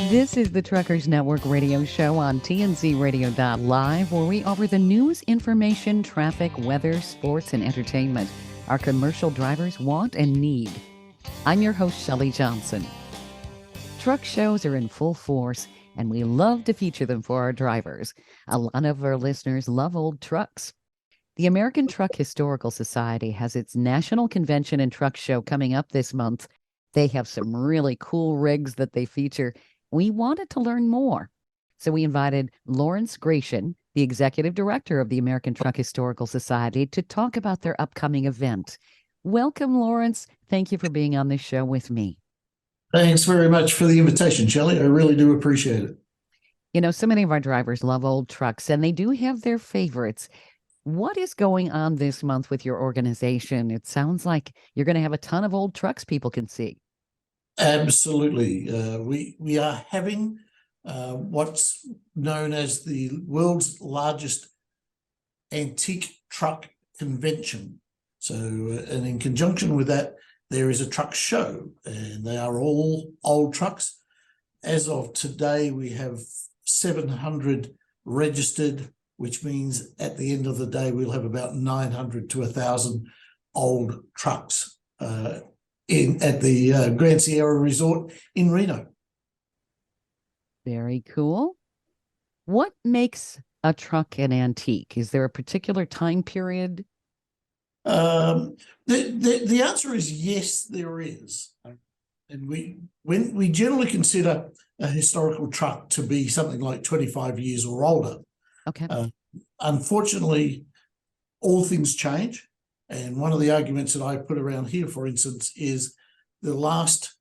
This is the Truckers Network radio show on tncradio.live, where we offer the news, information, traffic, weather, sports, and entertainment our commercial drivers want and need. I'm your host, Shelley Johnson. Truck shows are in full force, and we love to feature them for our drivers. A lot of our listeners love old trucks. The American Truck Historical Society has its National Convention and Truck Show coming up this month. They have some really cool rigs that they feature. We wanted to learn more, so we invited Lawrence Gratian, the executive director of the American Truck Historical Society, to talk about their upcoming event. Welcome, Lawrence. Thank you for being on this show with me. Thanks very much for the invitation, Shelley. I really do appreciate it. You know, so many of our drivers love old trucks, and they do have their favorites. What is going on this month with your organization? It sounds like you're going to have a ton of old trucks people can see. Absolutely. We are having what's known as the world's largest antique truck convention. So, and in conjunction with that, there is a truck show, and they are all old trucks. As of today, we have 700 registered, which means at the end of the day, we'll have about 900 to 1,000 old trucks at the Grand Sierra Resort in Reno. Very cool. What makes a truck an antique? Is there a particular time period? The answer is yes, there is. And when we generally consider a historical truck to be something like 25 years or older. Okay. Unfortunately, all things change. And one of the arguments that I put around here, for instance, is the last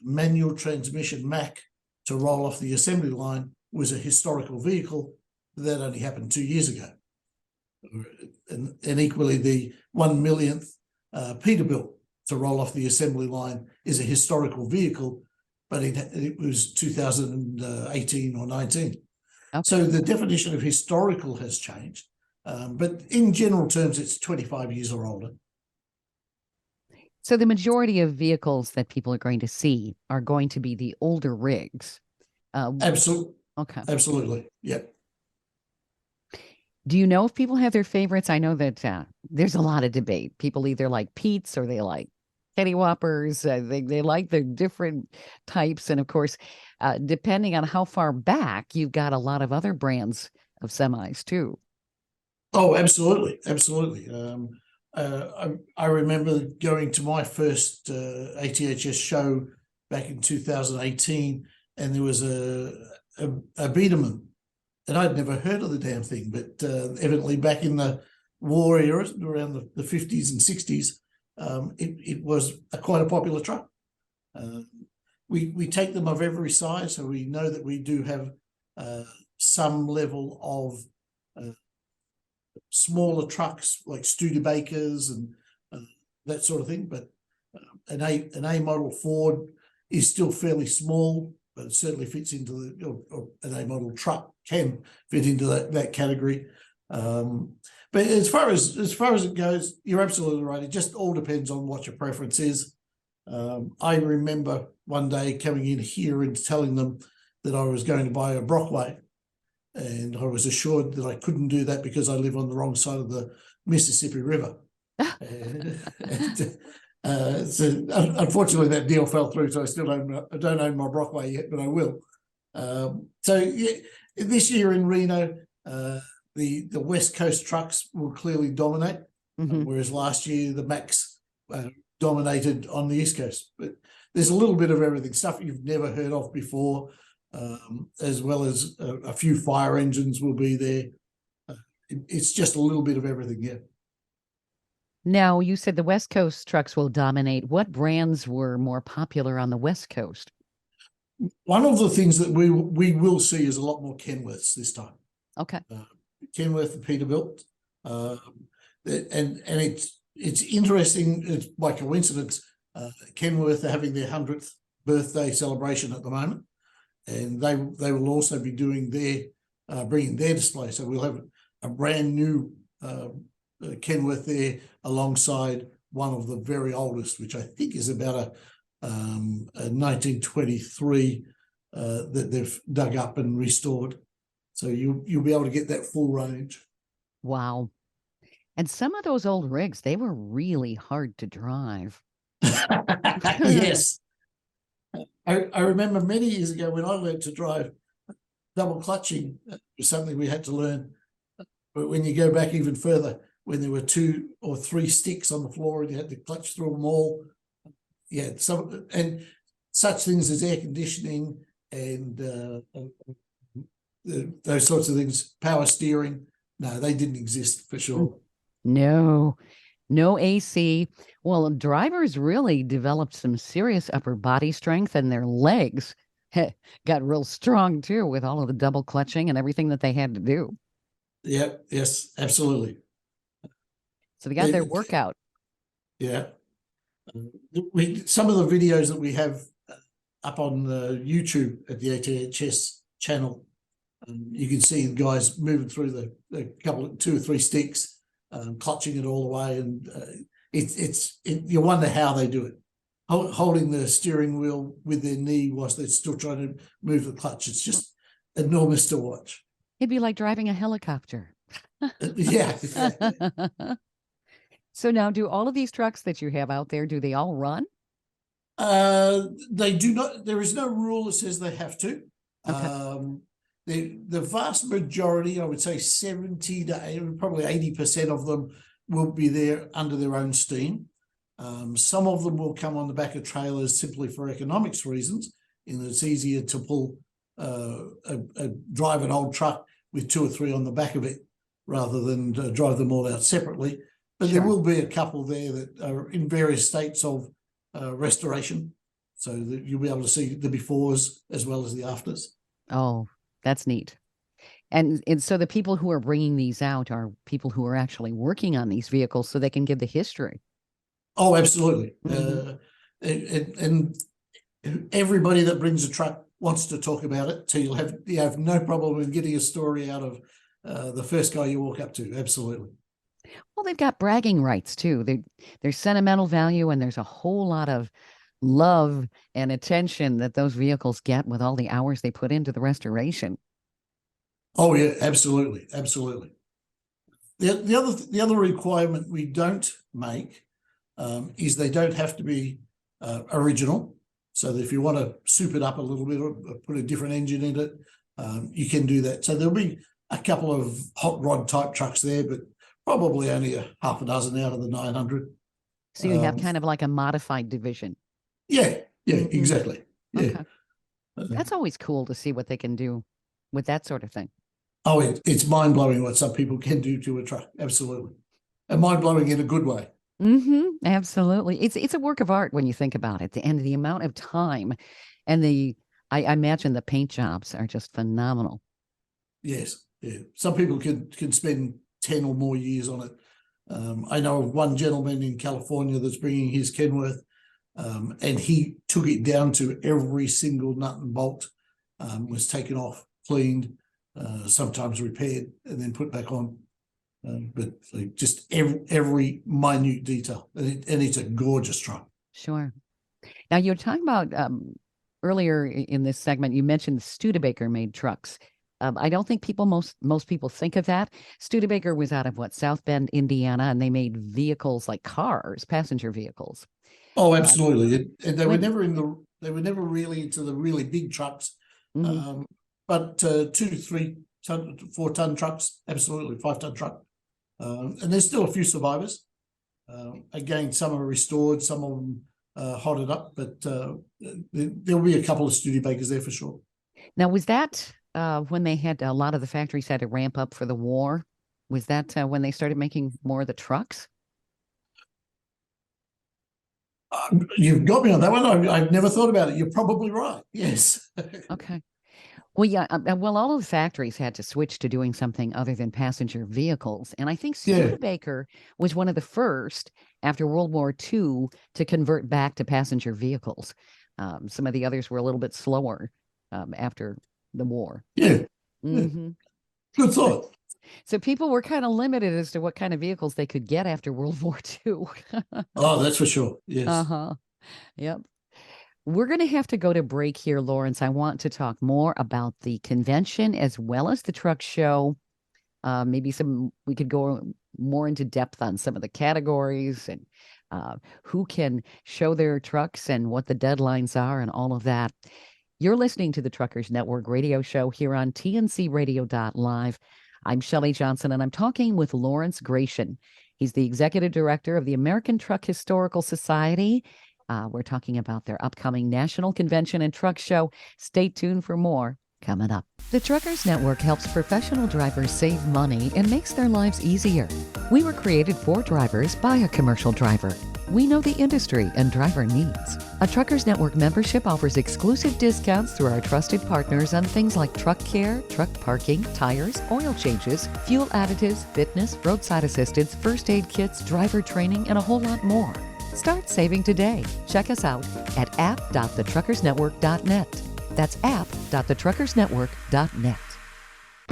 manual transmission Mack to roll off the assembly line was a historical vehicle. That only happened 2 years ago. And equally, the 1 millionth Peterbilt to roll off the assembly line is a historical vehicle, but it was 2018 or 19. Okay. So the definition of historical has changed. But in general terms, it's 25 years or older. So the majority of vehicles that people are going to see are going to be the older rigs. Absolutely. Okay. Absolutely. Yep. Do you know if people have their favorites? I know that there's a lot of debate. People either like Pete's or they like Teddy Whoppers. They like the different types. And of course, depending on how far back, you've got a lot of other brands of semis too. Oh, absolutely. Absolutely. I remember going to my first ATHS show back in 2018, and there was a Biedermann, and I'd never heard of the damn thing, but evidently back in the war era, around the 50s and 60s, it was quite a popular truck. We take them of every size, so we know that we do have some level of smaller trucks like Studebakers and that sort of thing, but an A model Ford is still fairly small, but it certainly fits into or an A model truck can fit into that category. But as far as it goes, you're absolutely right. It just all depends on what your preference is. I remember one day coming in here and telling them that I was going to buy a Brockway, and I was assured that I couldn't do that because I live on the wrong side of the Mississippi River. So unfortunately, that deal fell through. So I don't own my Brockway yet, but I will. So yeah, this year in Reno, the West Coast trucks will clearly dominate, whereas last year the Macks dominated on the East Coast. But there's a little bit of everything, stuff you've never heard of before. As well as a few fire engines will be there. It's just a little bit of everything, yeah. Now, you said the West Coast trucks will dominate. What brands were more popular on the West Coast? One of the things that we will see is a lot more Kenworths this time. Okay. Kenworth and Peterbilt. And it's interesting, it's by coincidence, Kenworth are having their 100th birthday celebration at the moment. And they will also be doing bringing their display. So we'll have a brand new Kenworth there alongside one of the very oldest, which I think is about a 1923 that they've dug up and restored. So you'll be able to get that full range. Wow. And some of those old rigs, they were really hard to drive. Yes. I remember many years ago when I learned to drive, double clutching was something we had to learn. But when you go back even further, when there were 2 or 3 sticks on the floor and you had to clutch through them all, yeah, and such things as air conditioning and those sorts of things, power steering, no, they didn't exist for sure. No AC. Well, drivers really developed some serious upper body strength, and their legs got real strong too with all of the double clutching and everything that they had to do. Yeah, yes, absolutely. So they got their workout. Yeah. Some of the videos that we have up on YouTube at the ATHS channel, you can see the guys moving through the couple of 2 or 3 sticks, clutching it all the way, and you wonder how they do it, holding the steering wheel with their knee whilst they're still trying to move the clutch. It's just enormous to watch. It'd be like driving a helicopter. Yeah. So now, do all of these trucks that you have out there, do they all run? They do not. There is no rule that says they have to. Okay. The vast majority, I would say 70 to 80, probably 80% of them will be there under their own steam. Some of them will come on the back of trailers simply for economics reasons, in that it's easier to pull drive an old truck with 2 or 3 on the back of it rather than drive them all out separately. But sure, there will be a couple there that are in various states of restoration, so that you'll be able to see the befores as well as the afters. Oh, that's neat. And so the people who are bringing these out are people who are actually working on these vehicles so they can give the history. Oh, absolutely. And everybody that brings a truck wants to talk about it. So you have no problem in getting a story out of the first guy you walk up to. Absolutely. Well, they've got bragging rights too. There's sentimental value, and there's a whole lot of love and attention that those vehicles get with all the hours they put into the restoration. Oh yeah, absolutely, absolutely. The other requirement we don't make is they don't have to be original. So that if you want to soup it up a little bit or put a different engine in it, you can do that. So there'll be a couple of hot rod type trucks there, but probably only a half a dozen out of the 900. So you have kind of like a modified division. Yeah, exactly. Yeah. Okay. That's always cool to see what they can do with that sort of thing. Oh, it's mind-blowing what some people can do to a truck. Absolutely. And mind-blowing in a good way. Absolutely. It's a work of art when you think about it. And the amount of time and I imagine the paint jobs are just phenomenal. Yes. Yeah. Some people can spend 10 or more years on it. I know of one gentleman in California that's bringing his Kenworth, and he took it down to every single nut and bolt, was taken off, cleaned, sometimes repaired, and then put back on. But just every minute detail, and it's a gorgeous truck. Sure. Now, you're talking about earlier in this segment, you mentioned Studebaker made trucks. I don't think most people think of that. Studebaker was out of South Bend, Indiana, and they made vehicles like cars, passenger vehicles. Oh, absolutely. And they were never really into the really big trucks. But 2 to 3 ton, 4 ton trucks, absolutely, 5 ton truck. And there's still a few survivors. Again, some are restored, some of them hotted up, but there'll be a couple of Studebakers there for sure. Now, was that when they had a lot of the factories had to ramp up for the war? Was that when they started making more of the trucks? You've got me on that one. I've never thought about it. You're probably right. Yes. Okay. Well, yeah. Well, all of the factories had to switch to doing something other than passenger vehicles. And I think Studebaker was one of the first after World War II to convert back to passenger vehicles. Some of the others were a little bit slower after the war. Yeah. Good thought. So people were kind of limited as to what kind of vehicles they could get after World War II. Oh, that's for sure. Yes. Yep. We're going to have to go to break here, Lawrence. I want to talk more about the convention as well as the truck show. Maybe we could go more into depth on some of the categories and who can show their trucks and what the deadlines are and all of that. You're listening to the Truckers Network radio show here on tncradio.live. I'm Shelley Johnson, and I'm talking with Lawrence Gratian. He's the executive director of the American Truck Historical Society. We're talking about their upcoming National Convention and Truck Show. Stay tuned for more coming up. The Truckers Network helps professional drivers save money and makes their lives easier. We were created for drivers by a commercial driver. We know the industry and driver needs. A Truckers Network membership offers exclusive discounts through our trusted partners on things like truck care, truck parking, tires, oil changes, fuel additives, fitness, roadside assistance, first aid kits, driver training, and a whole lot more. Start saving today. Check us out at app.thetruckersnetwork.net. That's app.thetruckersnetwork.net.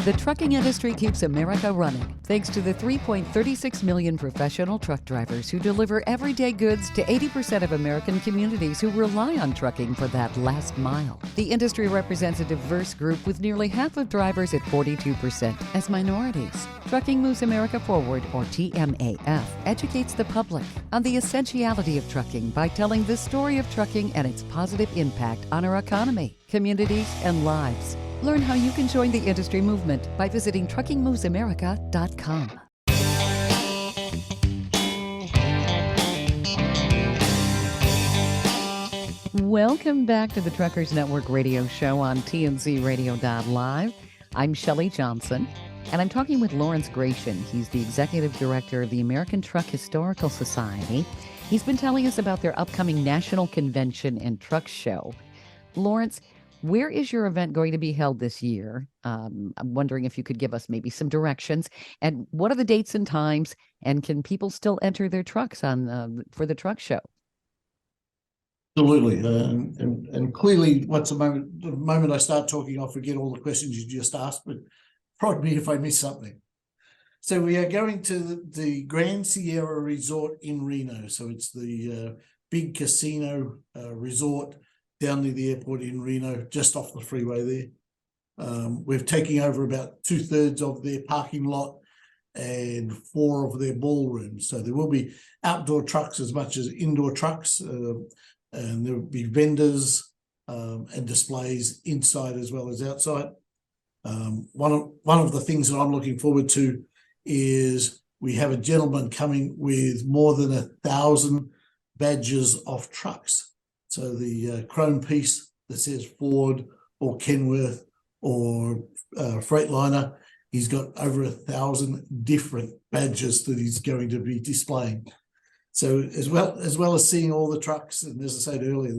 The trucking industry keeps America running thanks to the 3.36 million professional truck drivers who deliver everyday goods to 80% of American communities who rely on trucking for that last mile. The industry represents a diverse group with nearly half of drivers at 42% as minorities. Trucking Moves America Forward, or TMAF, educates the public on the essentiality of trucking by telling the story of trucking and its positive impact on our economy, communities, and lives. Learn how you can join the industry movement by visiting truckingmovesamerica.com. Welcome back to the Truckers Network radio show on tncradio.live. I'm Shelley Johnson, and I'm talking with Lawrence Gratian. He's the executive director of the American Truck Historical Society. He's been telling us about their upcoming National Convention and Truck Show. Lawrence, where is your event going to be held this year? I'm wondering if you could give us maybe some directions. And what are the dates and times? And can people still enter their trucks for the truck show? Absolutely. And clearly, the moment I start talking, I'll forget all the questions you just asked, but prod me if I miss something. So we are going to the Grand Sierra Resort in Reno. So it's the big casino resort down near the airport in Reno, just off the freeway there. We're taking over about 2/3 of their parking lot and 4 of their ballrooms. So there will be outdoor trucks as much as indoor trucks, and there will be vendors and displays inside as well as outside. One of the things that I'm looking forward to is we have a gentleman coming with more than 1,000 badges of trucks. So the chrome piece that says Ford or Kenworth or Freightliner, he's got over 1,000 different badges that he's going to be displaying. So as well as seeing all the trucks, and as I said earlier,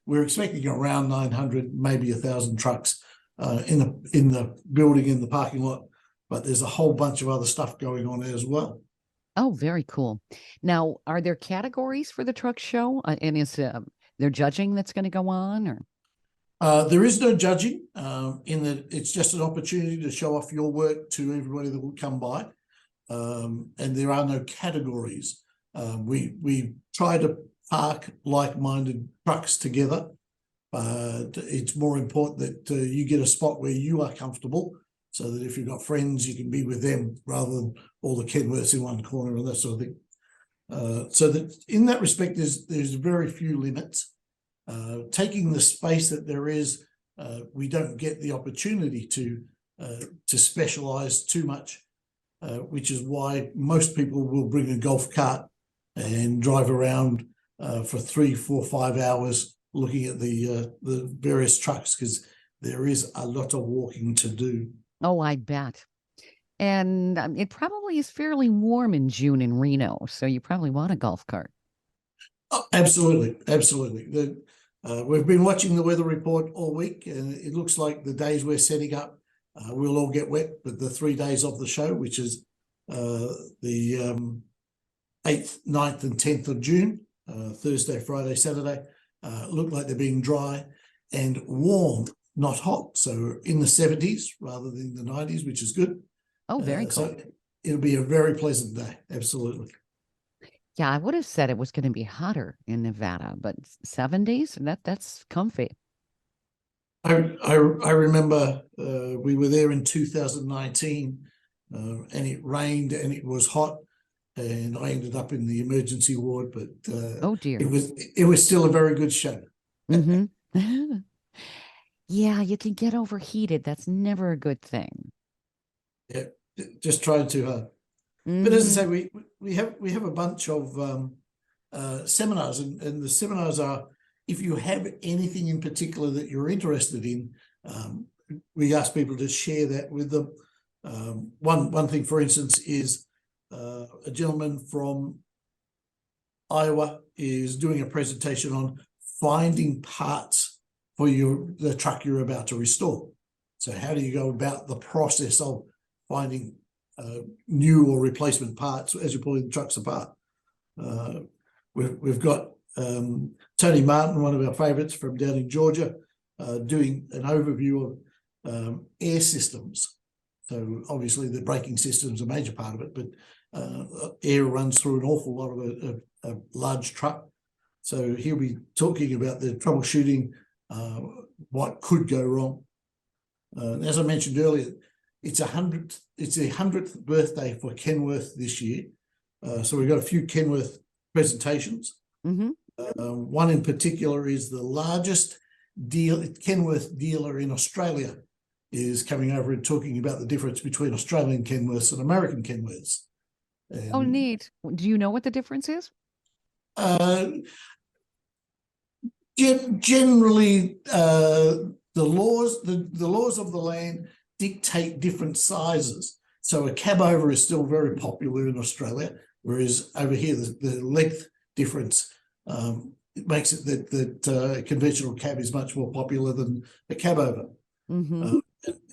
we're expecting around 900, maybe 1,000 trucks in the building, in the parking lot, but there's a whole bunch of other stuff going on as well. Oh, very cool. Now, are there categories for the truck show? And is there judging that's going to go on, or? There is no judging, in that it's just an opportunity to show off your work to everybody that will come by, and there are no categories. We try to park like-minded trucks together, but it's more important that you get a spot where you are comfortable, so that if you've got friends, you can be with them rather than all the Kenworths in one corner and that sort of thing. So that in that respect, there's very few limits. Taking the space that there is, we don't get the opportunity to specialize too much, which is why most people will bring a golf cart and drive around for 3, 4, 5 hours looking at the various trucks, because there is a lot of walking to do. Oh, I bet. And it probably is fairly warm in June in Reno, so you probably want a golf cart. Oh, absolutely. We've been watching the weather report all week, and it looks like the days we're setting up, we'll all get wet, but the 3 days of the show, which is the 8th, 9th, and 10th of June, Thursday, Friday, Saturday, look like they're being dry and warm, not hot. So in the 70s rather than the 90s, which is good. Oh, very cool. So it'll be a very pleasant day. Absolutely. Yeah, I would have said it was going to be hotter in Nevada, but 70s, that's comfy. I remember we were there in 2019, and it rained and it was hot, and I ended up in the emergency ward, but Oh dear. it was still a very good show. Mm-hmm. Yeah, you can get overheated. That's never a good thing. Yeah, just trying too hard. But as I Mm-hmm. say, we have a bunch of seminars, and the seminars are, if you have anything in particular that you're interested in, we ask people to share that with them. One thing, for instance, is a gentleman from Iowa is doing a presentation on finding parts for the truck you're about to restore. So how do you go about the process of finding new or replacement parts as you're pulling the trucks apart? We've got Tony Martin, one of our favourites from down in Georgia, doing an overview of air systems. So obviously the braking system is a major part of it, but air runs through an awful lot of a large truck. So he'll be talking about the troubleshooting, what could go wrong. As I mentioned earlier, it's the 100th birthday for Kenworth this year. So we've got a few Kenworth presentations. Mm-hmm. One in particular is the largest Kenworth dealer in Australia is coming over and talking about the difference between Australian Kenworths and American Kenworths. Oh, neat. Do you know what the difference is? Generally, the laws of the land dictate different sizes. So a cab over is still very popular in Australia, whereas over here the length difference it makes it that a conventional cab is much more popular than a cab over. Mm-hmm.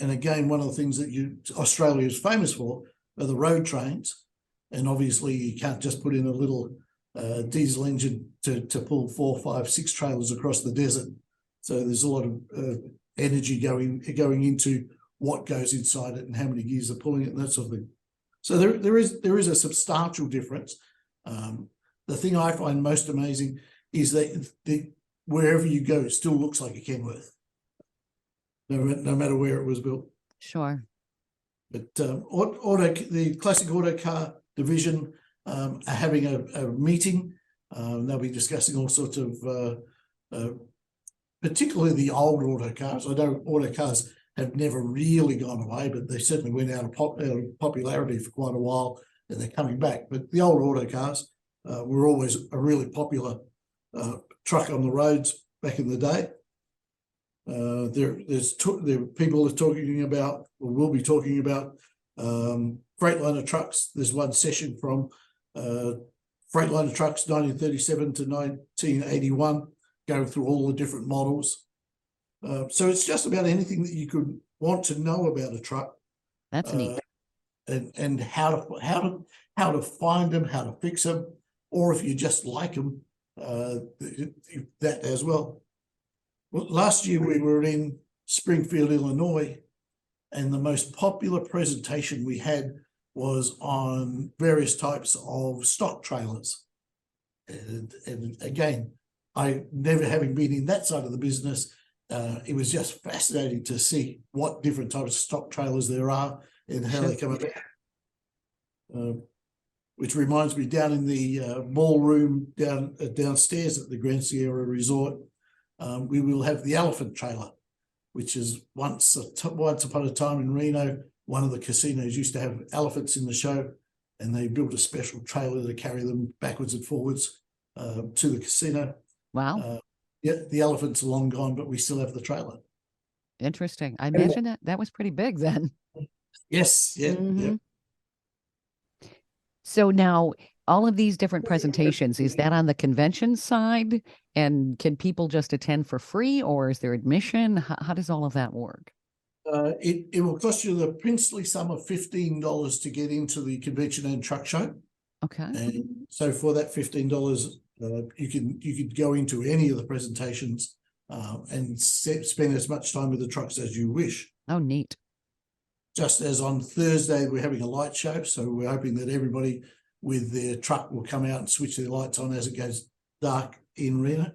And again, one of the things that Australia is famous for are the road trains, and obviously you can't just put in a little diesel engine to pull 4, 5, 6 trailers across the desert. So there's a lot of energy going into what goes inside it and how many gears are pulling it and that sort of thing. So there is a substantial difference. The thing I find most amazing is that wherever you go, it still looks like a Kenworth, no matter where it was built. Sure. But the classic auto car division are having a meeting. They'll be discussing all sorts of, particularly the old auto cars. I know auto cars have never really gone away, but they certainly went out of popularity for quite a while, and they're coming back. But the old auto cars were always a really popular truck on the roads back in the day. There people are talking about, or will be talking about, Freightliner trucks. There's one session from Freightliner trucks 1937 to 1981, going through all the different models. So it's just about anything that you could want to know about a truck. That's neat. And how to find them, how to fix them, or if you just like them, that as well. Well, last year we were in Springfield, Illinois, and the most popular presentation we had was on various types of stock trailers. And again, I never having been in that side of the business, it was just fascinating to see what different types of stock trailers there are and how they come about. Which reminds me, down in the ballroom downstairs at the Grand Sierra Resort, we will have the elephant trailer, which is once upon a time in Reno, one of the casinos used to have elephants in the show, and they built a special trailer to carry them backwards and forwards to the casino. Wow. Yeah, the elephants are long gone, but we still have the trailer. Interesting. I imagine that was pretty big then. Yes, yeah, Mm-hmm. yeah. So now all of these different presentations, is that on the convention side? And can people just attend for free, or is there admission? How does all of that work? It will cost you the princely sum of $15 to get into the convention and truck show. Okay. And so for that $15, you could go into any of the presentations and spend as much time with the trucks as you wish. Oh, neat. Just as on Thursday, we're having a light show. So we're hoping that everybody with their truck will come out and switch their lights on as it goes dark in Reno.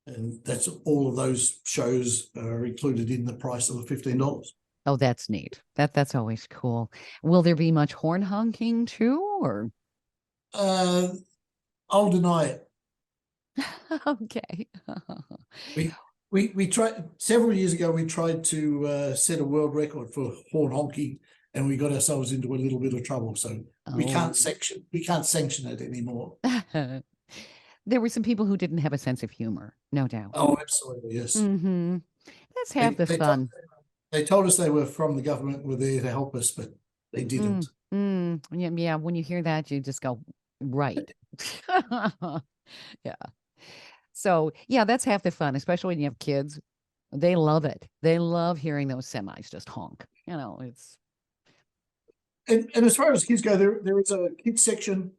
And that's all of those shows are included in the price of the $15. Oh, that's neat. That's always cool. Will there be much horn honking too, or? I'll deny it. Okay. We tried several years ago. We tried to set a world record for horn honking, and we got ourselves into a little bit of trouble. So we can't sanction it anymore. There were some people who didn't have a sense of humor, no doubt. Oh, absolutely, yes. Mm-hmm. That's half the fun. They told us they were from the government, were there to help us, but they didn't. Yeah, when you hear that, you just go, right. Yeah. So, yeah, that's half the fun, especially when you have kids. They love it. They love hearing those semis just honk. It's. And as far as kids go, there is a kids section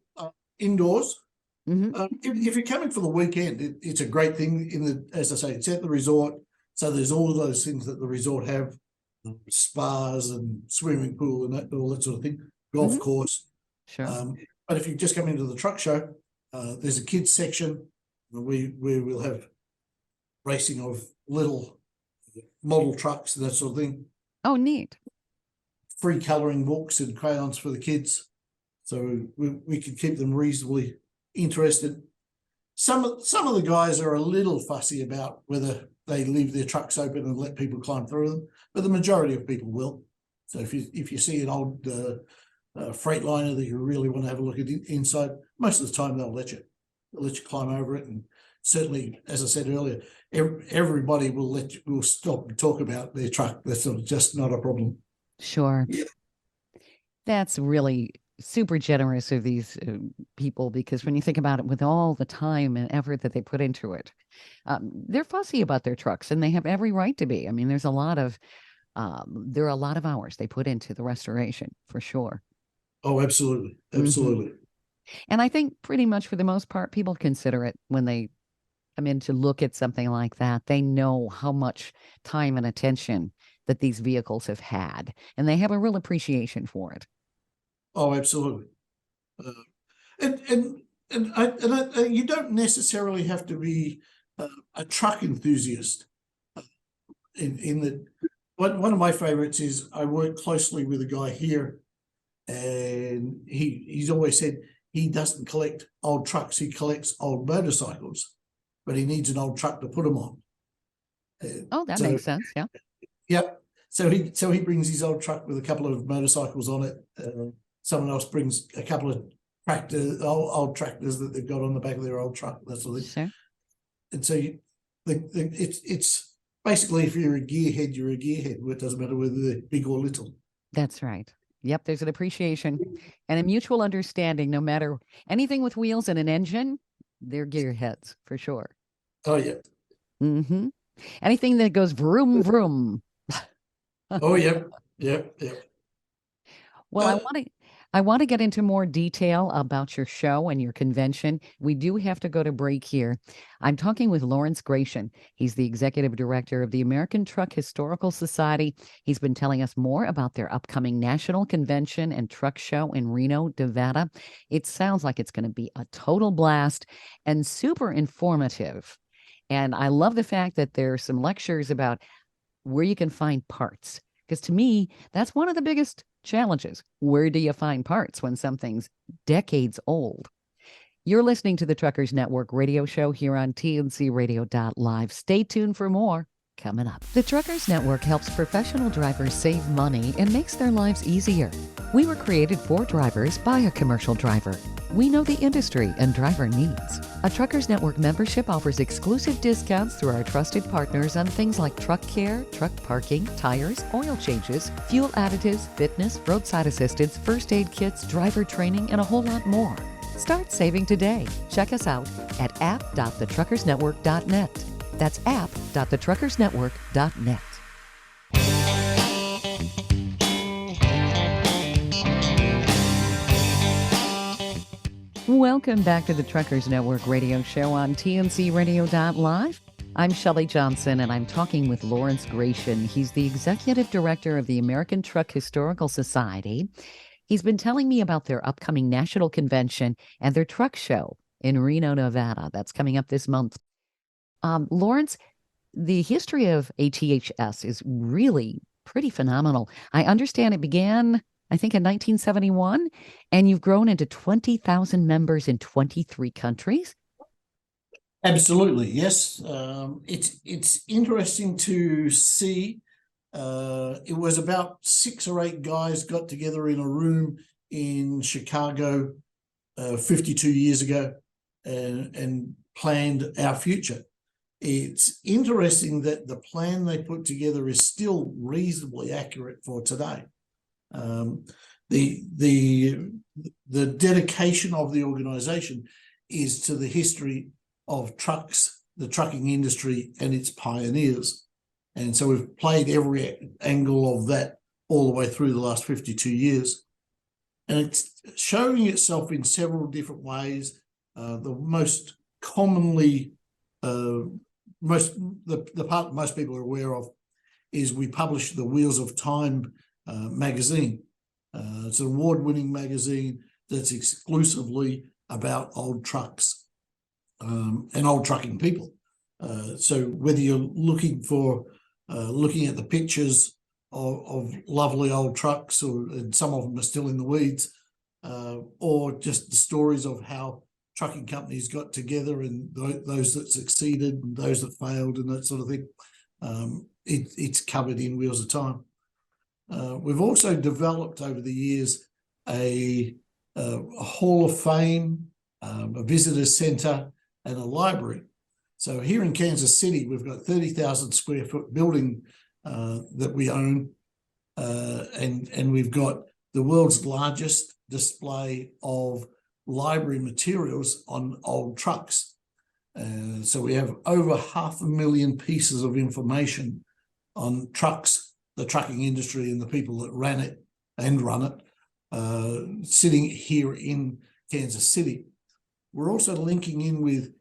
indoors. If you're coming for the weekend, it's a great thing. As I say, it's at the resort, so there's all of those things that the resort have: spas and swimming pool and all that sort of thing, golf course. Sure. But if you just come into the truck show, there's a kids section where we'll have racing of little model trucks and that sort of thing. Oh, neat. Free colouring books and crayons for the kids, so we can keep them reasonably interested. Some of the guys are a little fussy about whether they leave their trucks open and let people climb through them, but the majority of people will. So if you see an old Freightliner that you really want to have a look at inside, most of the time they'll let you climb over it. And certainly, as I said earlier, everybody will stop and talk about their truck. That's just not a problem. Sure. Yeah. That's really super generous of these people, because when you think about it, with all the time and effort that they put into it, they're fussy about their trucks, and they have every right to be. I mean, there are a lot of hours they put into the restoration, for sure. Oh, absolutely. Absolutely. And I think pretty much for the most part, people consider it when they come in to look at something like that. They know how much time and attention that these vehicles have had, and they have a real appreciation for it. Oh, absolutely. And you don't necessarily have to be a truck enthusiast. In that, one of my favorites is I work closely with a guy here, and he's always said he doesn't collect old trucks; he collects old motorcycles, but he needs an old truck to put them on. That makes sense. Yeah. Yep. So he brings his old truck with a couple of motorcycles on it. Someone else brings a couple of old tractors that they've got on the back of their old truck. That sort of thing. Sure. And so it's basically, if you're a gearhead, you're a gearhead. It doesn't matter whether they're big or little. That's right. Yep. There's an appreciation and a mutual understanding. No matter anything with wheels and an engine, they're gearheads for sure. Oh yeah. Anything that goes vroom vroom. Oh yeah. Well, I want to get into more detail about your show and your convention. We do have to go to break here. I'm talking with Lawrence Gratian. He's the executive director of the American Truck Historical Society. He's been telling us more about their upcoming national convention and truck show in Reno, Nevada. It sounds like it's going to be a total blast and super informative. And I love the fact that there are some lectures about where you can find parts, because to me, that's one of the biggest challenges. Where do you find parts when something's decades old? You're listening to the Truckers Network radio show here on TNCRadio.live. Stay tuned for more coming up. The Truckers Network helps professional drivers save money and makes their lives easier. We were created for drivers by a commercial driver. We know the industry and driver needs. A Truckers Network membership offers exclusive discounts through our trusted partners on things like truck care, truck parking, tires, oil changes, fuel additives, fitness, roadside assistance, first aid kits, driver training, and a whole lot more. Start saving today. Check us out at app.thetruckersnetwork.net. That's app.thetruckersnetwork.net. Welcome back to the Truckers Network radio show on TNCRadio.live. I'm Shelley Johnson, and I'm talking with Lawrence Gratian. He's the executive director of the American Truck Historical Society. He's been telling me about their upcoming national convention and their truck show in Reno, Nevada. That's coming up this month. Lawrence, the history of ATHS is really pretty phenomenal. I understand it began, I think, in 1971, and you've grown into 20,000 members in 23 countries. Absolutely, yes. It's interesting to see. It was about 6 or 8 guys got together in a room in Chicago 52 years ago and planned our future. It's interesting that the plan they put together is still reasonably accurate for today. The dedication of the organization is to the history of trucks, the trucking industry and its pioneers. And so we've played every angle of that all the way through the last 52 years. And it's showing itself in several different ways. The most commonly, the part most people are aware of is we publish the Wheels of Time magazine. It's an award-winning magazine that's exclusively about old trucks and old trucking people. So whether you're looking at the pictures of lovely old trucks, and some of them are still in the weeds, or just the stories of how trucking companies got together and those that succeeded and those that failed and that sort of thing, it's covered in Wheels of Time. We've also developed over the years a Hall of Fame, a visitor centre and a library. So here in Kansas City, we've got 30,000 square foot building that we own, and we've got the world's largest display of library materials on old trucks. So we have over 500,000 pieces of information on trucks, the trucking industry and the people that ran it and run it, sitting here in Kansas City. We're also linking in with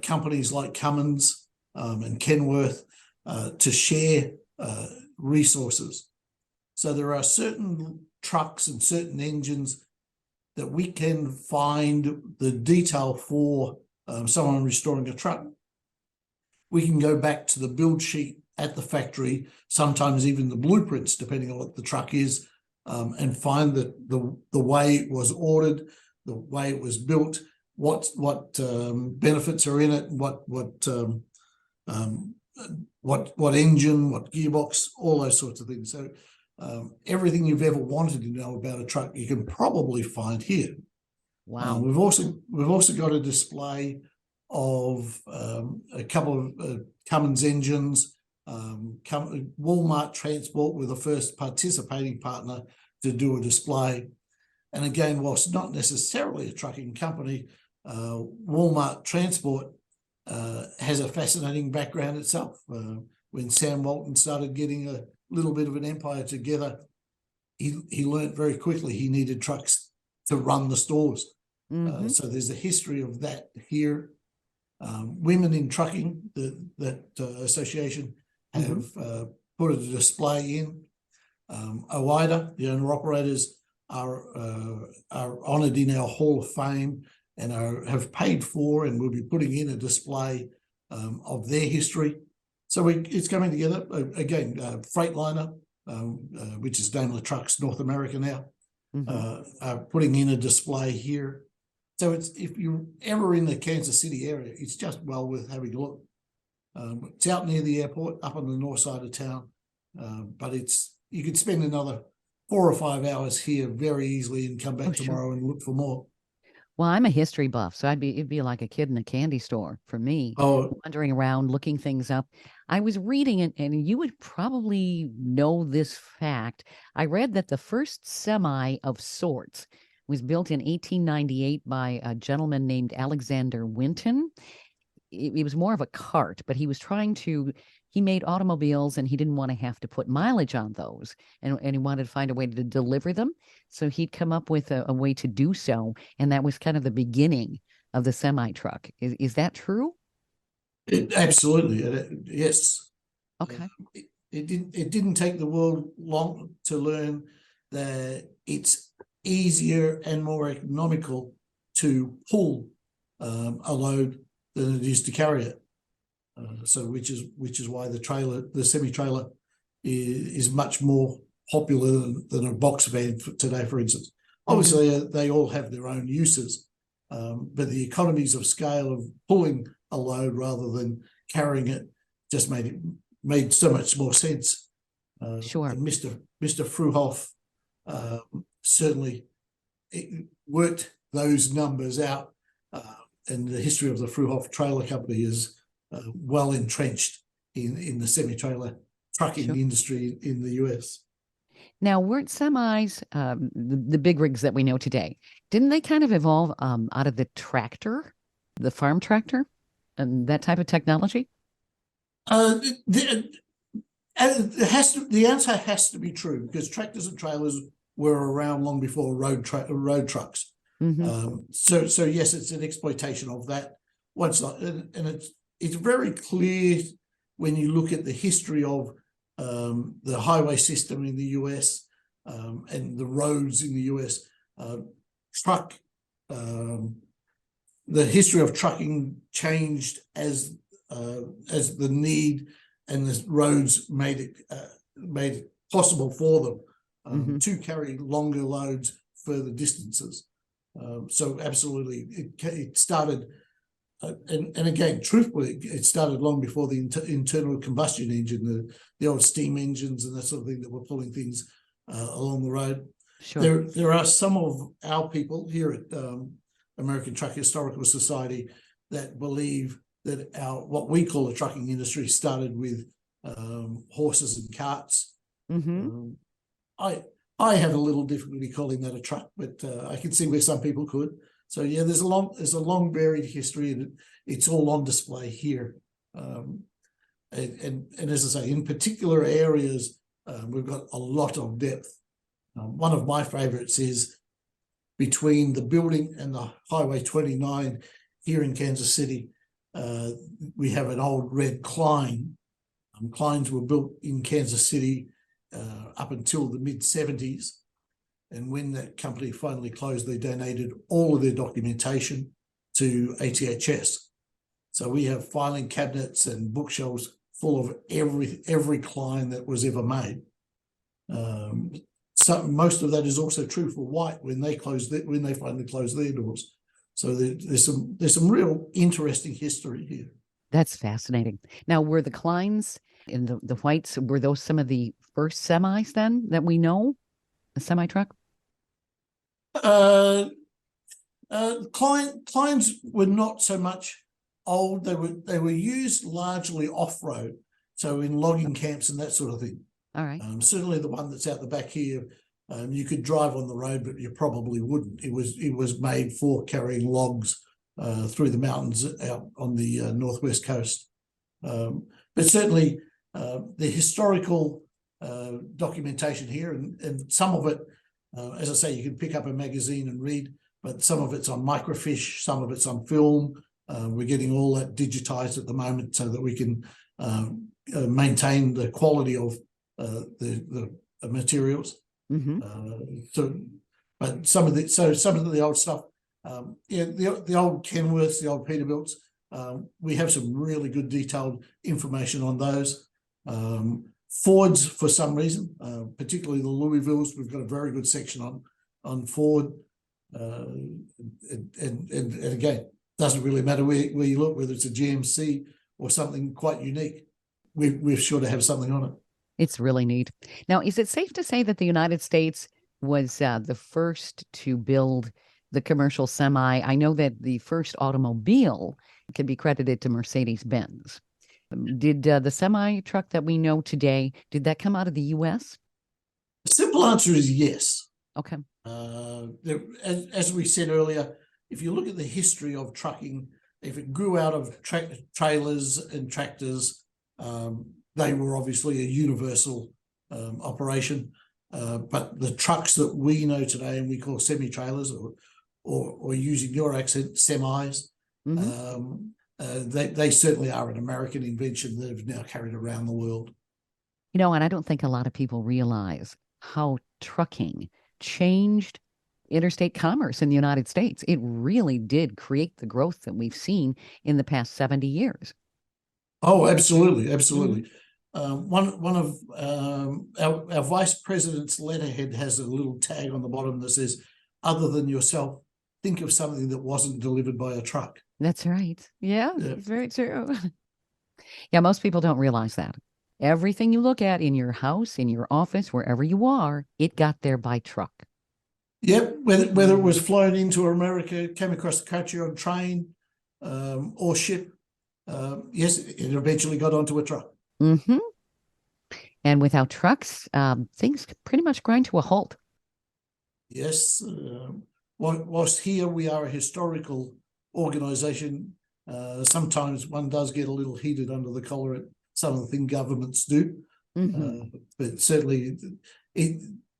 companies like Cummins and Kenworth to share resources. So there are certain trucks and certain engines that we can find the detail for someone restoring a truck. We can go back to the build sheet at the factory, sometimes even the blueprints, depending on what the truck is, and find the way it was ordered, the way it was built, what benefits are in it, what engine, what gearbox, all those sorts of things. So everything you've ever wanted to know about a truck, you can probably find here. Wow. We've also got a display of a couple of Cummins engines. Walmart Transport were the first participating partner to do a display. And again, whilst not necessarily a trucking company, Walmart Transport has a fascinating background itself. When Sam Walton started getting a little bit of an empire together, he learned very quickly he needed trucks to run the stores. So there's a history of that here. Women in Trucking, that association, have put a display in. OIDA, the owner-operators, are honoured in our Hall of Fame and have paid for and will be putting in a display of their history. So it's coming together. Again, Freightliner, which is Daimler Trucks North America now, are putting in a display here. So if you're ever in the Kansas City area, it's just well worth having a look. It's out near the airport, up on the north side of town, but you could spend another 4 or 5 hours here very easily and come back tomorrow and look for more. Well, I'm a history buff, so it'd be like a kid in a candy store for me, wandering around, looking things up. I was reading it, and you would probably know this fact. I read that the first semi of sorts was built in 1898 by a gentleman named Alexander Winton. It was more of a cart, but he made automobiles and he didn't want to have to put mileage on those, and he wanted to find a way to deliver them. So he'd come up with a way to do so, and that was kind of the beginning of the semi truck. Is that true? Absolutely, yes. Okay. It didn't take the world long to learn that it's easier and more economical to pull a load than it is to carry it. So which is why the semi-trailer is much more popular than a box van today, for instance. Obviously, they all have their own uses, but the economies of scale of pulling a load rather than carrying it just made so much more sense. Sure. And Mr. Fruhoff certainly worked those numbers out, and the history of the Fruhoff Trailer Company is well entrenched in the semi-trailer trucking industry in the US. Now, weren't semis, the big rigs that we know today, didn't they kind of evolve out of the tractor, the farm tractor, and that type of technology? The answer has to be true, because tractors and trailers were around long before road trucks. So yes, it's an exploitation of that. And it's very clear when you look at the history of the highway system in the US and the roads in the US. The history of trucking changed as the need and the roads made it possible for them to carry longer loads further distances. So absolutely, it started, and again, truthfully, it started long before the internal combustion engine, the old steam engines and that sort of thing that were pulling things along the road. Sure. There are some of our people here at American Truck Historical Society that believe that what we call the trucking industry started with horses and carts. I have a little difficulty calling that a truck, but I can see where some people could. So yeah, there's a long varied history, and it's all on display here. And as I say, in particular areas, we've got a lot of depth. One of my favorites is between the building and the Highway 29 here in Kansas City. We have an old red Klein. Kleins were built in Kansas City up until the mid-70s. And when that company finally closed, they donated all of their documentation to ATHS. So we have filing cabinets and bookshelves full of every Klein that was ever made. So most of that is also true for White when they finally closed their doors. So there's some real interesting history here. That's fascinating. Now, were the Kleins and the Whites, were those some of the first semis then that we know? A semi-truck? Kleins were not so much old. They were used largely off-road, so in logging camps and that sort of thing. All right. Certainly the one that's out the back here, you could drive on the road, but you probably wouldn't. It was made for carrying logs through the mountains out on the northwest coast. But certainly the historical documentation here, and some of it, as I say, you can pick up a magazine and read, but some of it's on microfiche, some of it's on film. We're getting all that digitized at the moment so that we can maintain the quality of the materials. But some of the old stuff, the old Kenworths, the old Peterbilts, we have some really good detailed information on those. Fords, for some reason, particularly the Louisvilles, we've got a very good section on Ford. And again, doesn't really matter where you look, whether it's a GMC or something quite unique. We're sure to have something on it. It's really neat. Now, is it safe to say that the United States was the first to build the commercial semi? I know that the first automobile can be credited to Mercedes-Benz. Did the semi truck that we know today, did that come out of the U.S.? The simple answer is yes. Okay. As we said earlier, if you look at the history of trucking, if it grew out of trailers and tractors, they were obviously a universal operation. But the trucks that we know today and we call semi-trailers, or using your accent, semis, they certainly are an American invention that have now carried around the world. And I don't think a lot of people realize how trucking changed interstate commerce in the United States. It really did create the growth that we've seen in the past 70 years. Oh, absolutely, absolutely. One of our vice president's letterhead has a little tag on the bottom that says, "Other than yourself, think of something that wasn't delivered by a truck." That's right. Yeah, Yeah. it's very true. Yeah, most people don't realize that. Everything you look at in your house, in your office, wherever you are, it got there by truck. Yep, whether it was flown into America, came across the country on train, or ship, yes, it eventually got onto a truck. Mm-hmm. And without trucks, things pretty much grind to a halt. Yes, whilst here we are a historical organisation, sometimes one does get a little heated under the collar at some of the things governments do. But certainly,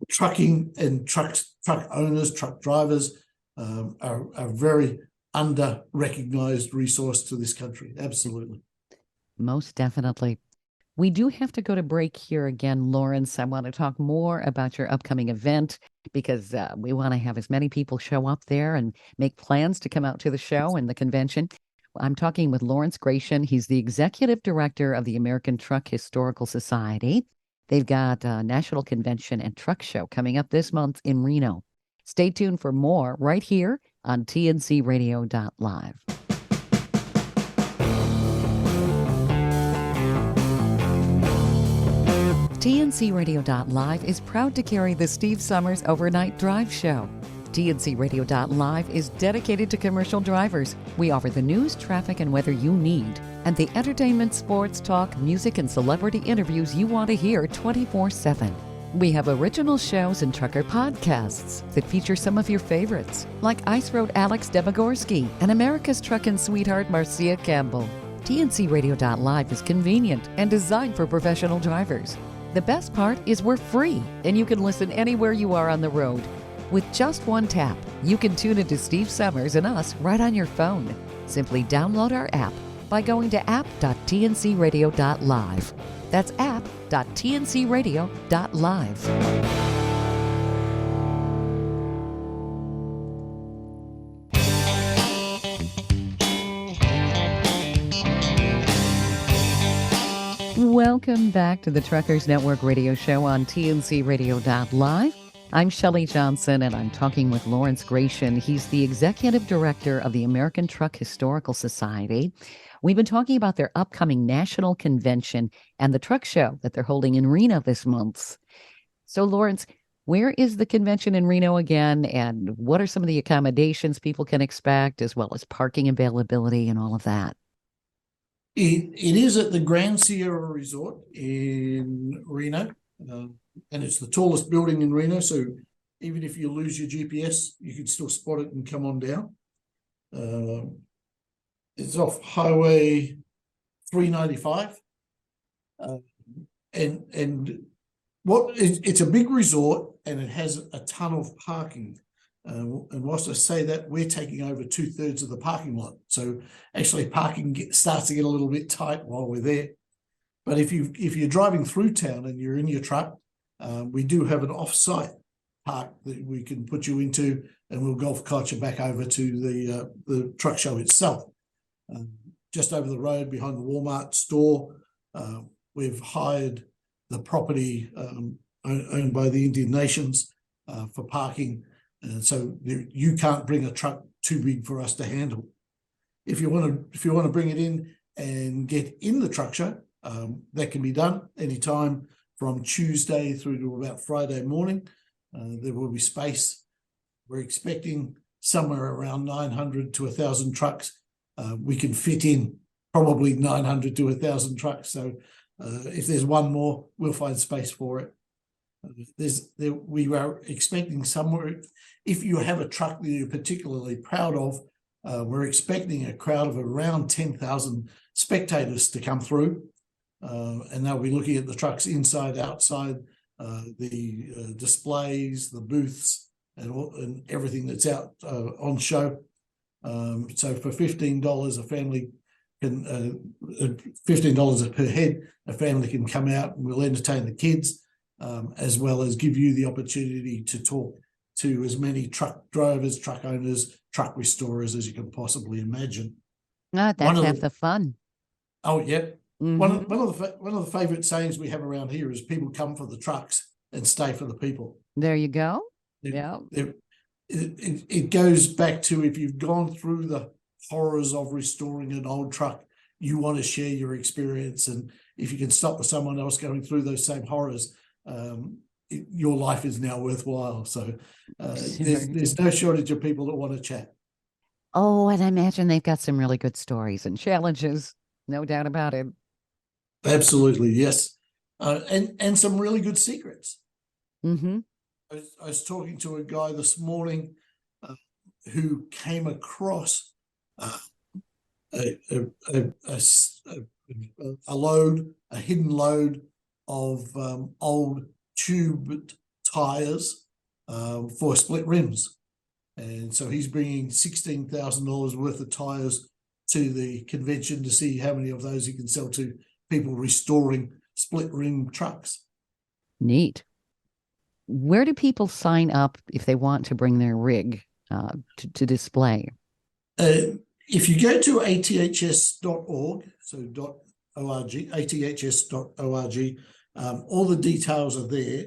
trucking and truck owners, truck drivers are a very under-recognised resource to this country. Absolutely. Most definitely. We do have to go to break here again, Lawrence. I want to talk more about your upcoming event because we want to have as many people show up there and make plans to come out to the show and the convention. I'm talking with Lawrence Gratian. He's the executive director of the American Truck Historical Society. They've got a national convention and truck show coming up this month in Reno. Stay tuned for more right here on tncradio.live. TNCradio.live is proud to carry the Steve Summers Overnight Drive Show. TNCradio.live is dedicated to commercial drivers. We offer the news, traffic, and weather you need, and the entertainment, sports, talk, music, and celebrity interviews you want to hear 24/7. We have original shows and trucker podcasts that feature some of your favorites, like Ice Road Alex Debogorski and America's Truckin' Sweetheart Marcia Campbell. TNCradio.live is convenient and designed for professional drivers. The best part is we're free, and you can listen anywhere you are on the road. With just one tap, you can tune into Steve Summers and us right on your phone. Simply download our app by going to app.tncradio.live. That's app.tncradio.live. Welcome back to the Truckers Network radio show on tncradio.live. I'm Shelley Johnson, and I'm talking with Lawrence Gratian. He's the executive director of the American Truck Historical Society. We've been talking about their upcoming national convention and the truck show that they're holding in Reno this month. So, Lawrence, where is the convention in Reno again, and what are some of the accommodations people can expect, as well as parking availability and all of that? It is at the Grand Sierra Resort in Reno, and it's the tallest building in Reno. So even if you lose your GPS, you can still spot it and come on down. It's off Highway 395, and it's a big resort, and it has a ton of parking. And whilst I say that, we're taking over 2/3 of the parking lot. So actually parking starts to get a little bit tight while we're there. But if you're driving through town and you're in your truck, we do have an off-site park that we can put you into, and we'll golf cart you back over to the truck show itself. Just over the road behind the Walmart store, we've hired the property owned by the Indian Nations for parking. And so you can't bring a truck too big for us to handle. If you want to bring it in and get in the truck show, that can be done anytime from Tuesday through to about Friday morning. There will be space. We're expecting somewhere around 900 to 1,000 trucks. We can fit in probably 900 to 1,000 trucks. So if there's one more, we'll find space for it. We are expecting somewhere, if you have a truck that you're particularly proud of, we're expecting a crowd of around 10,000 spectators to come through, and they'll be looking at the trucks inside, outside, the displays, the booths, and everything that's out on show. So for $15 a family can $15 per head, a family can come out and we'll entertain the kids, as well as give you the opportunity to talk to as many truck drivers, truck owners, truck restorers as you can possibly imagine. That's half the fun. Oh, yeah. Mm-hmm. One of the favorite sayings we have around here is people come for the trucks and stay for the people. There you go. Yeah. It goes back to, if you've gone through the horrors of restoring an old truck, you want to share your experience. And if you can stop someone else going through those same horrors, your life is now worthwhile. So there's no shortage of people that want to chat. Oh, and I imagine they've got some really good stories and challenges. No doubt about it. Absolutely, yes. And some really good secrets. Mm-hmm. I was talking to a guy this morning who came across a hidden load of old tube tires for split rims. And so he's bringing $16,000 worth of tires to the convention to see how many of those he can sell to people restoring split rim trucks. Neat. Where do people sign up if they want to bring their rig to display? If you go to aths.org, so .org, aths.org, all the details are there.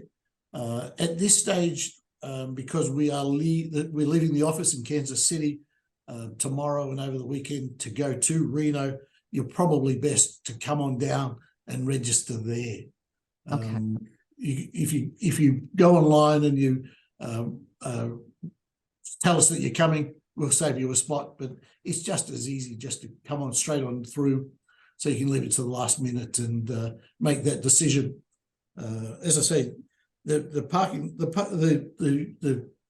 At this stage, because we're leaving the office in Kansas City tomorrow and over the weekend to go to Reno, you're probably best to come on down and register there. Okay. If you go online and you tell us that you're coming, we'll save you a spot. But it's just as easy just to come on straight on through, so you can leave it to the last minute and make that decision. As I say, the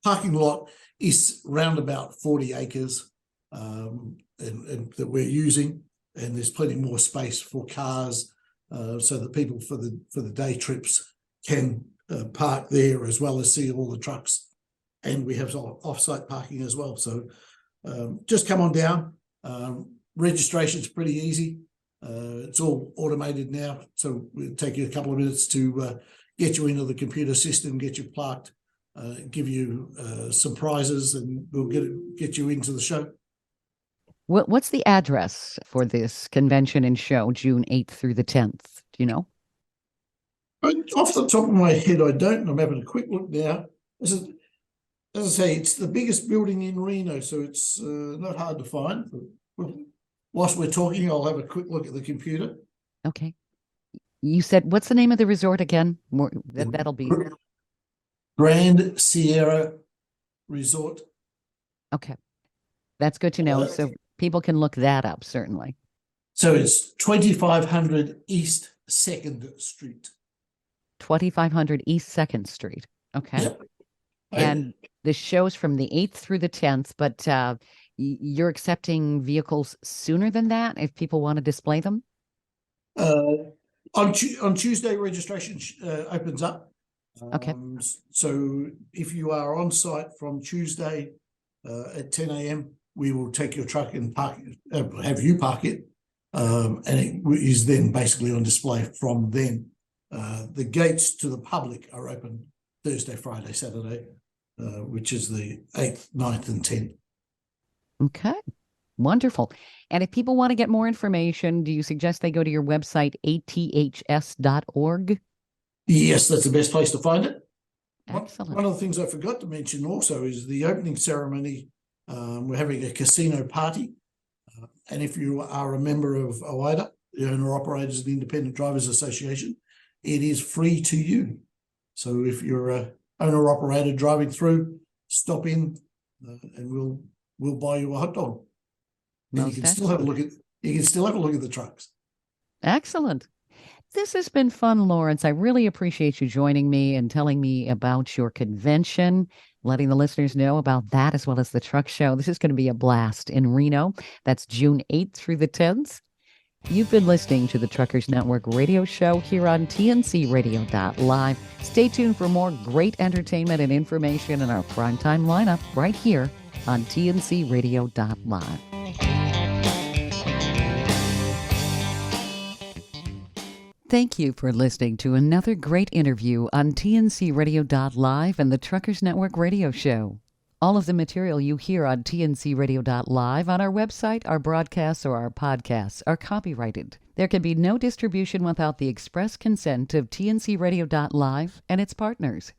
parking lot is round about 40 acres, and that we're using, and there's plenty more space for cars, so that people for the day trips can park there as well as see all the trucks. And we have off-site parking as well. So just come on down. Registration's pretty easy. It's all automated now, so it'll take you a couple of minutes to get you into the computer system, get you parked, give you some prizes, and we'll get you into the show. What's the address for this convention and show, June 8th through the 10th? Do you know? Off the top of my head, I don't. I'm having a quick look now. As I say, it's the biggest building in Reno, so it's not hard to find. But whilst we're talking, I'll have a quick look at the computer. Okay. You said, what's the name of the resort again? That'll be Grand Sierra Resort. Okay. That's good to know. So people can look that up, certainly. So it's 2500 East 2nd Street. 2500 East 2nd Street. Okay. Yep. And the show's from the 8th through the 10th, but you're accepting vehicles sooner than that if people want to display them? On Tuesday, registration opens up. Okay. So if you are on site from Tuesday at 10 a.m., we will take your truck and have you park it, and it is then basically on display from then. The gates to the public are open Thursday, Friday, Saturday, which is the 8th, 9th, and 10th. Okay. Wonderful. And if people want to get more information, do you suggest they go to your website, aths.org? Yes, that's the best place to find it. Excellent. One of the things I forgot to mention also is the opening ceremony. We're having a casino party. And if you are a member of OIDA, the Owner Operators and Independent Drivers Association, it is free to you. So if you're a owner operator driving through, stop in and we'll buy you a hot dog. And you can still have a look at the trucks. Excellent. This has been fun, Lawrence. I really appreciate you joining me and telling me about your convention, letting the listeners know about that as well as the truck show. This is going to be a blast in Reno. That's June 8th through the 10th. You've been listening to the Truckers Network radio show here on TNCRadio.live. Stay tuned for more great entertainment and information in our primetime lineup right here on TNCRadio.live. Thank you for listening to another great interview on TNCRadio.live and the Truckers Network Radio Show. All of the material you hear on TNCRadio.live on our website, our broadcasts, or our podcasts are copyrighted. There can be no distribution without the express consent of TNCRadio.live and its partners.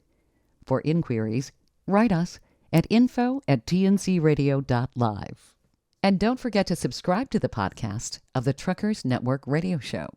For inquiries, write us at info@tncradio.live. And don't forget to subscribe to the podcast of the Truckers Network Radio Show.